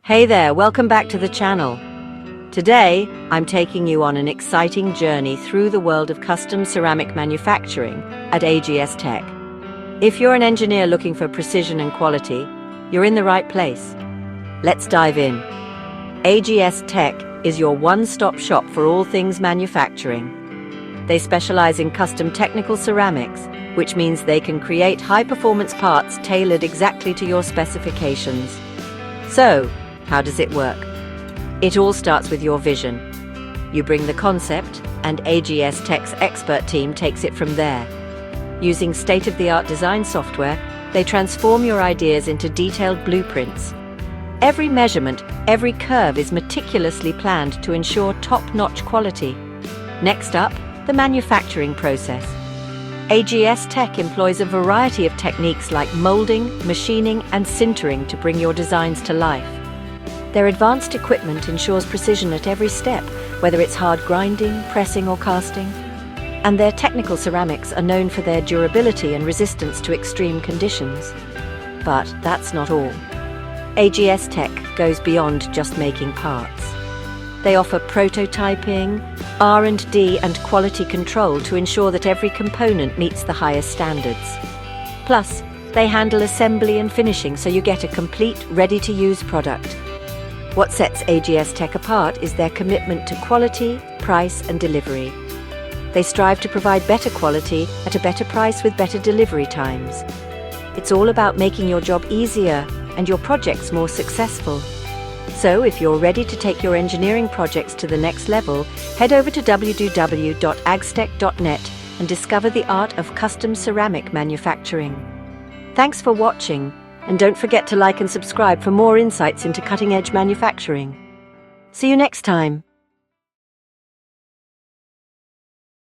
Hey there, welcome back to the channel. Today, I'm taking you on an exciting journey through the world of custom ceramic manufacturing at AGS-TECH. If you're an engineer looking for precision and quality, you're in the right place. Let's dive in. AGS-TECH is your one-stop shop for all things manufacturing. They specialize in custom technical ceramics, which means they can create high-performance parts tailored exactly to your specifications. So, how does it work? It all starts with your vision. You bring the concept, and AGS-TECH's expert team takes it from there. Using state-of-the-art design software, they transform your ideas into detailed blueprints. Every measurement, every curve is meticulously planned to ensure top-notch quality. Next up, the manufacturing process. AGS-TECH employs a variety of techniques like molding, machining, and sintering to bring your designs to life. Their advanced equipment ensures precision at every step, whether it's hard grinding, pressing, or casting. And their technical ceramics are known for their durability and resistance to extreme conditions. But that's not all. AGS-TECH goes beyond just making parts. They offer prototyping, R&D, and quality control to ensure that every component meets the highest standards. Plus, they handle assembly and finishing so you get a complete, ready-to-use product. What sets AGS-TECH apart is their commitment to quality, price, and delivery. They strive to provide better quality at a better price with better delivery times. It's all about making your job easier and your projects more successful. So, if you're ready to take your engineering projects to the next level, head over to www.agstech.net and discover the art of custom ceramic manufacturing. Thanks for watching, and don't forget to like and subscribe for more insights into cutting-edge manufacturing. See you next time.